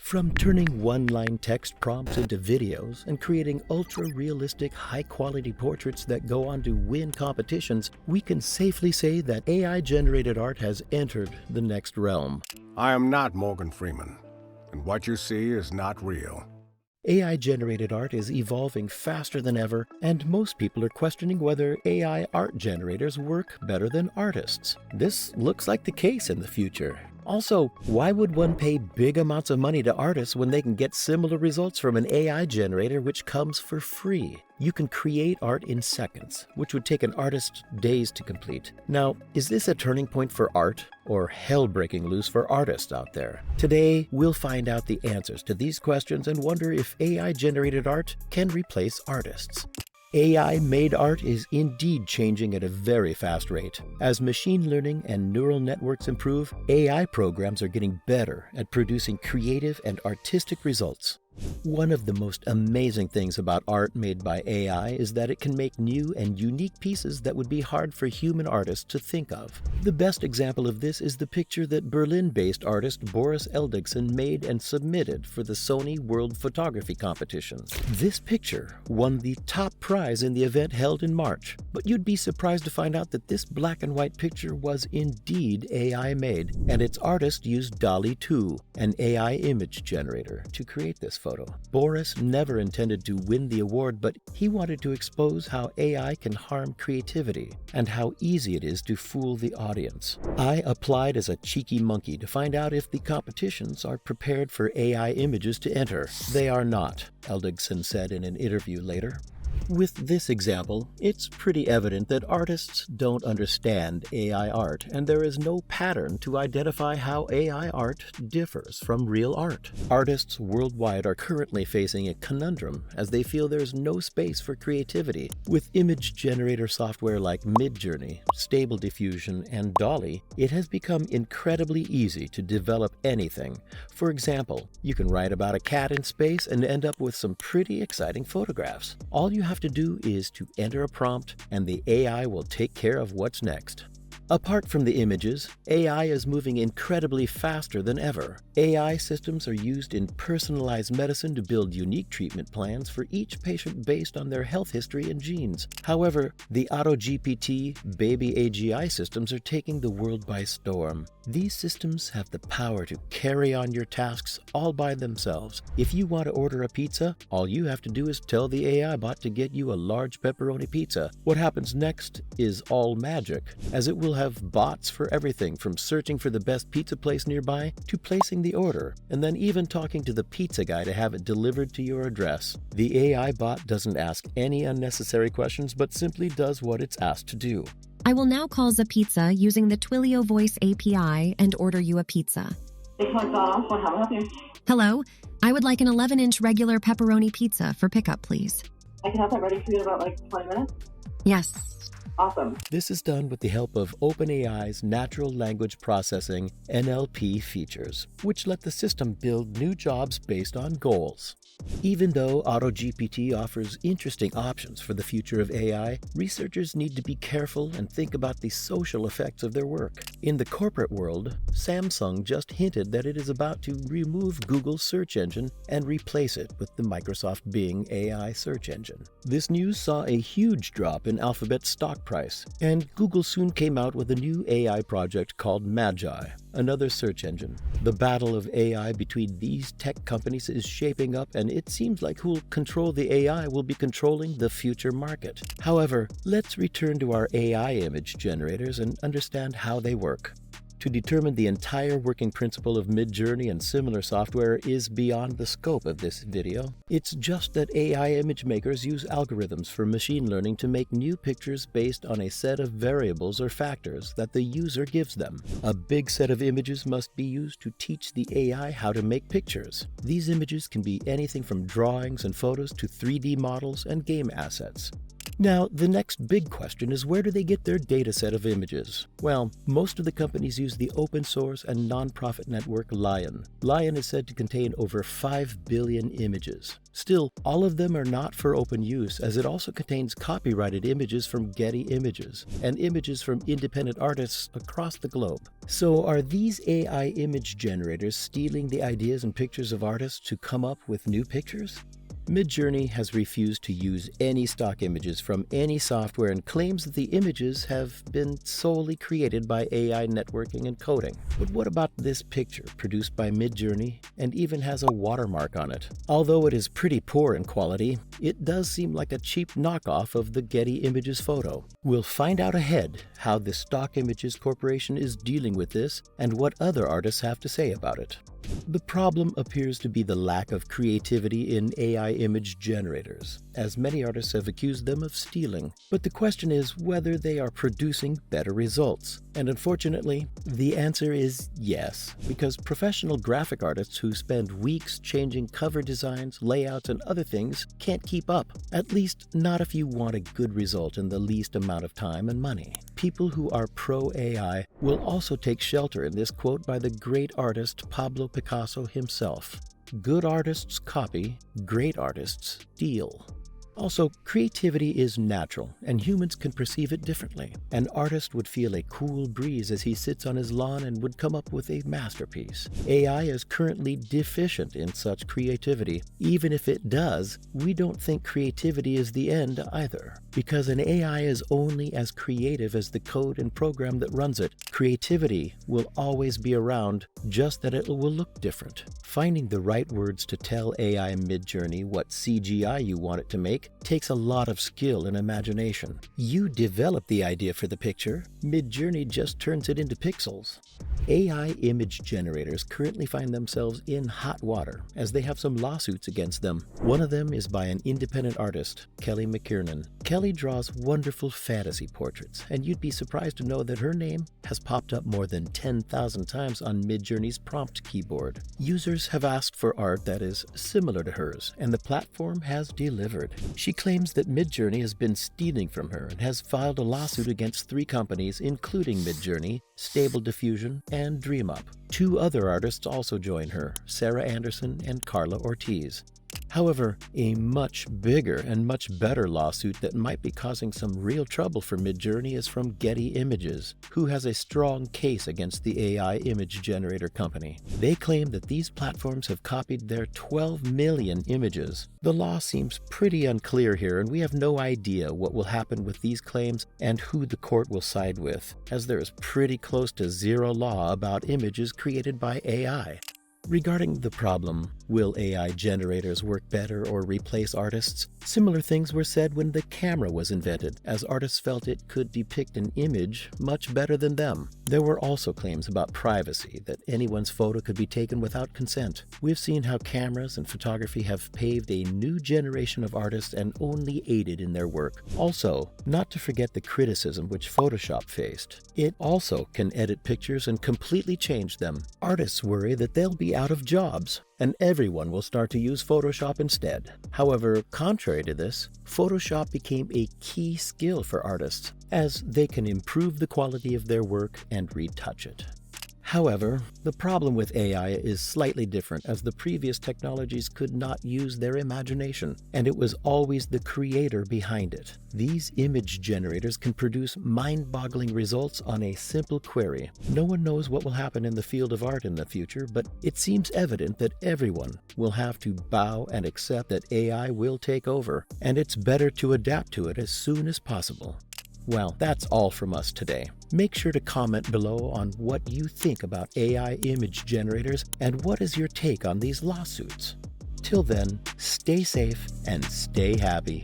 From turning one-line text prompts into videos and creating ultra-realistic, high-quality portraits that go on to win competitions, we can safely say that AI-generated art has entered the next realm. I am not Morgan Freeman, and what you see is not real. AI-generated art is evolving faster than ever, and most people are questioning whether AI art generators work better than artists. This looks like the case in the future. Also, why would one pay big amounts of money to artists when they can get similar results from an AI generator which comes for free? You can create art in seconds, which would take an artist days to complete. Now, is this a turning point for art, or hell breaking loose for artists out there? Today, we'll find out the answers to these questions and wonder if AI-generated art can replace artists. AI-made art is indeed changing at a very fast rate. As machine learning and neural networks improve, AI programs are getting better at producing creative and artistic results. One of the most amazing things about art made by AI is that it can make new and unique pieces that would be hard for human artists to think of. The best example of this is the picture that Berlin-based artist Boris Eldagsen made and submitted for the Sony World Photography Competition. This picture won the top prize in the event held in March, but you'd be surprised to find out that this black and white picture was indeed AI-made, and its artist used DALL-E 2, an AI image generator, to create this photo. Boris never intended to win the award, but he wanted to expose how AI can harm creativity and how easy it is to fool the audience. I applied as a cheeky monkey to find out if the competitions are prepared for AI images to enter. They are not, Eldagsen said in an interview later. With this example, it's pretty evident that artists don't understand AI art, and there is no pattern to identify how AI art differs from real art. Artists worldwide are currently facing a conundrum as they feel there's no space for creativity. With image generator software like Midjourney, Stable Diffusion, and DALL-E, it has become incredibly easy to develop anything. For example, you can write about a cat in space and end up with some pretty exciting photographs. All you have to do is to enter a prompt, and the AI will take care of what's next. Apart from the images, AI is moving incredibly faster than ever. AI systems are used in personalized medicine to build unique treatment plans for each patient based on their health history and genes. However, the AutoGPT, Baby AGI systems are taking the world by storm. These systems have the power to carry on your tasks all by themselves. If you want to order a pizza, all you have to do is tell the AI bot to get you a large pepperoni pizza. What happens next is all magic, as it will have bots for everything from searching for the best pizza place nearby to placing the order, and then even talking to the pizza guy to have it delivered to your address. The AI bot doesn't ask any unnecessary questions, but simply does what it's asked to do. I will now call Zapizza using the Twilio Voice API and order you a pizza. Hello, I would like an 11-inch regular pepperoni pizza for pickup, please. I can have that ready for you in about 20 minutes? Yes. Awesome. This is done with the help of OpenAI's natural language processing (NLP) features, which let the system build new jobs based on goals. Even though AutoGPT offers interesting options for the future of AI, researchers need to be careful and think about the social effects of their work. In the corporate world, Samsung just hinted that it is about to remove Google's search engine and replace it with the Microsoft Bing AI search engine. This news saw a huge drop in Alphabet's stock price, and Google soon came out with a new AI project called Magi, another search engine. The battle of AI between these tech companies is shaping up, and it seems like who'll control the AI will be controlling the future market. However, let's return to our AI image generators and understand how they work. To determine the entire working principle of Midjourney and similar software is beyond the scope of this video. It's just that AI image makers use algorithms for machine learning to make new pictures based on a set of variables or factors that the user gives them. A big set of images must be used to teach the AI how to make pictures. These images can be anything from drawings and photos to 3D models and game assets. Now, the next big question is, where do they get their data set of images? Well, most of the companies use the open source and nonprofit network Lion. Lion is said to contain over 5 billion images. Still, all of them are not for open use, as it also contains copyrighted images from Getty Images and images from independent artists across the globe. So are these AI image generators stealing the ideas and pictures of artists to come up with new pictures? Midjourney has refused to use any stock images from any software and claims that the images have been solely created by AI networking and coding. But what about this picture produced by Midjourney and even has a watermark on it? Although it is pretty poor in quality, it does seem like a cheap knockoff of the Getty Images photo. We'll find out ahead how the Stock Images Corporation is dealing with this and what other artists have to say about it. The problem appears to be the lack of creativity in AI image generators, as many artists have accused them of stealing. But the question is whether they are producing better results. And unfortunately, the answer is yes, because professional graphic artists who spend weeks changing cover designs, layouts, and other things can't keep up. At least not if you want a good result in the least amount of time and money. People who are pro-AI will also take shelter in this quote by the great artist Pablo Picasso himself. Good artists copy, great artists steal. Also, creativity is natural, and humans can perceive it differently. An artist would feel a cool breeze as he sits on his lawn and would come up with a masterpiece. AI is currently deficient in such creativity. Even if it does, we don't think creativity is the end either, because an AI is only as creative as the code and program that runs it. Creativity will always be around, just that it will look different. Finding the right words to tell AI Midjourney what CGI you want it to make takes a lot of skill and imagination. You develop the idea for the picture, Midjourney just turns it into pixels. AI image generators currently find themselves in hot water as they have some lawsuits against them. One of them is by an independent artist, Kelly McKiernan. Kelly draws wonderful fantasy portraits, and you'd be surprised to know that her name has popped up more than 10,000 times on Midjourney's prompt keyboard. Users have asked for art that is similar to hers, and the platform has delivered. She claims that Midjourney has been stealing from her and has filed a lawsuit against 3 companies, including Midjourney, Stable Diffusion, and DreamUp. 2 other artists also join her, Sarah Anderson and Carla Ortiz. However, a much bigger and much better lawsuit that might be causing some real trouble for Midjourney is from Getty Images, who has a strong case against the AI image generator company. They claim that these platforms have copied their 12 million images. The law seems pretty unclear here, and we have no idea what will happen with these claims and who the court will side with, as there is pretty close to zero law about images created by AI. Regarding the problem, will AI generators work better or replace artists? Similar things were said when the camera was invented, as artists felt it could depict an image much better than them. There were also claims about privacy, that anyone's photo could be taken without consent. We've seen how cameras and photography have paved a new generation of artists and only aided in their work. Also, not to forget the criticism which Photoshop faced. It also can edit pictures and completely change them. Artists worry that they'll be out of jobs, and everyone will start to use Photoshop instead. However, contrary to this, Photoshop became a key skill for artists, as they can improve the quality of their work and retouch it. However, the problem with AI is slightly different, as the previous technologies could not use their imagination, and it was always the creator behind it. These image generators can produce mind-boggling results on a simple query. No one knows what will happen in the field of art in the future, but it seems evident that everyone will have to bow and accept that AI will take over, and it's better to adapt to it as soon as possible. Well, that's all from us today. Make sure to comment below on what you think about AI image generators and what is your take on these lawsuits. Till then, stay safe and stay happy.